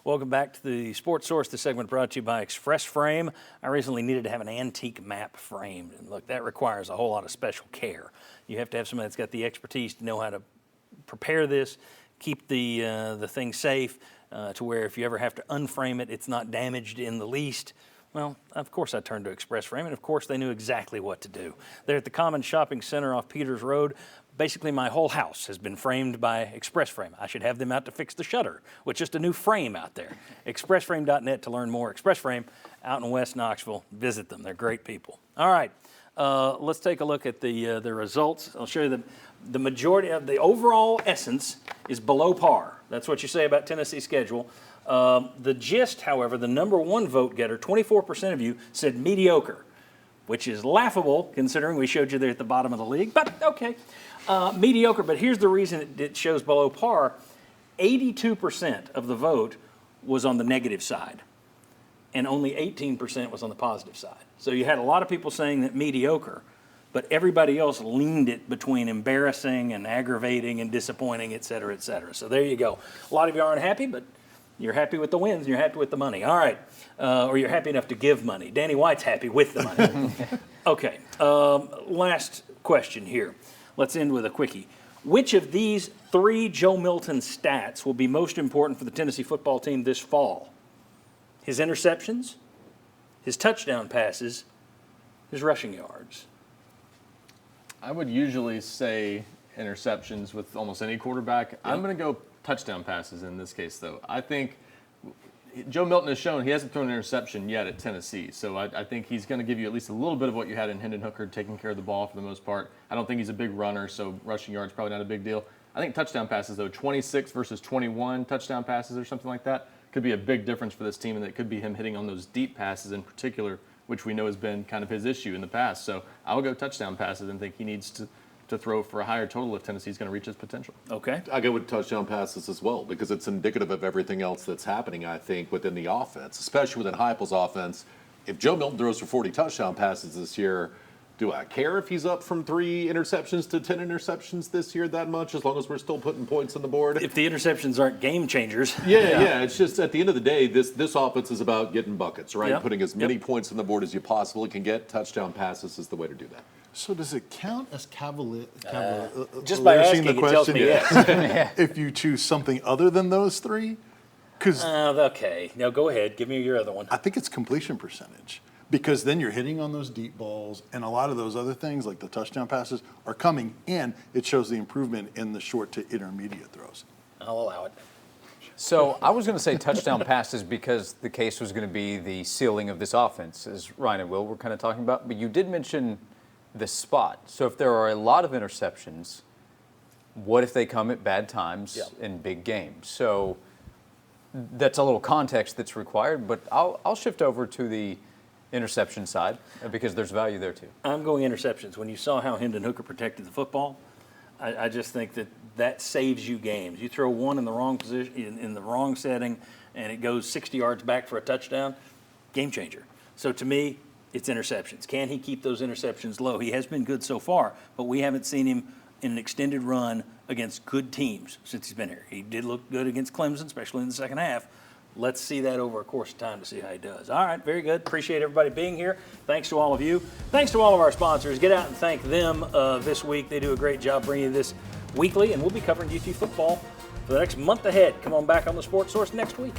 Welcome back to the Sports Source. This segment brought to you by Express Frame. I recently needed to have an antique map framed, and look, that requires a whole lot of special care. You have to have somebody that's got the expertise to know how to prepare this, keep the thing safe, to where if you ever have to unframe it, it's not damaged in the least. Well, of course I turned to Express Frame, and of course they knew exactly what to do. They're at the Common Shopping Center off Peters Road. Basically, my whole house has been framed by Express Frame. I should have them out to fix the shutter with just a new frame out there. ExpressFrame.net to learn more. Express Frame out in West Knoxville. Visit them. They're great people. All right, let's take a look at the results. I'll show you the majority of the overall essence is below par. That's what you say about Tennessee's schedule. The gist, however, the number one vote getter, 24% of you said mediocre, which is laughable considering we showed you there at the bottom of the league, but okay. Mediocre, but here's the reason it shows below par. 82% of the vote was on the negative side, and only 18% was on the positive side. So you had a lot of people saying that mediocre, but everybody else leaned it between embarrassing and aggravating and disappointing, et cetera, et cetera. So there you go. A lot of you aren't happy, but you're happy with the wins and you're happy with the money. All right, or you're happy enough to give money. Danny White's happy with the money. Okay, last question here. Let's end with a quickie. Which of these three Joe Milton stats will be most important for the Tennessee football team this fall? His interceptions, his touchdown passes, his rushing yards? I would usually say interceptions with almost any quarterback. Yep. I'm going to go touchdown passes in this case, though. I think Joe Milton has shown he hasn't thrown an interception yet at Tennessee, so I think he's going to give you at least a little bit of what you had in Hendon Hooker, taking care of the ball for the most part. I don't think he's a big runner, so rushing yards probably not a big deal. I think touchdown passes, though, 26 versus 21 touchdown passes or something like that could be a big difference for this team, and it could be him hitting on those deep passes in particular, which we know has been kind of his issue in the past. So I will go touchdown passes and think he needs to throw for a higher total if Tennessee's going to reach his potential. Okay. I go with touchdown passes as well because it's indicative of everything else that's happening, I think, within the offense, especially within Heupel's offense. If Joe Milton throws for 40 touchdown passes this year, do I care if he's up from 3 interceptions to 10 interceptions this year that much, as long as we're still putting points on the board? If the interceptions aren't game changers. Yeah. It's just at the end of the day, this offense is about getting buckets, right? Yep. Putting as many points on the board as you possibly can get. Touchdown passes is the way to do that. So does it count as Just by asking, the it tells question me yes. if you choose something other than those three? Because okay. Now go ahead. Give me your other one. I think it's completion percentage. Because then you're hitting on those deep balls, and a lot of those other things, like the touchdown passes, are coming, and it shows the improvement in the short to intermediate throws. I'll allow it. So I was going to say touchdown passes because the case was going to be the ceiling of this offense, as Ryan and Will were kind of talking about. But you did mention the spot. So if there are a lot of interceptions, what if they come at bad times in big games? So that's a little context that's required, but I'll shift over to the interception side because there's value there too. I'm going interceptions. When you saw how Hendon Hooker protected the football, I just think that saves you games. You throw one in the wrong position, in the wrong setting, and it goes 60 yards back for a touchdown, game changer. So to me, it's interceptions. Can he keep those interceptions low? He has been good so far, but we haven't seen him in an extended run against good teams since he's been here. He did look good against Clemson, especially in the second half. Let's see that over a course of time to see how he does. All right, very good. Appreciate everybody being here. Thanks to all of you. Thanks to all of our sponsors. Get out and thank them this week. They do a great job bringing you this weekly, and we'll be covering UT football for the next month ahead. Come on back on the Sports Source next week.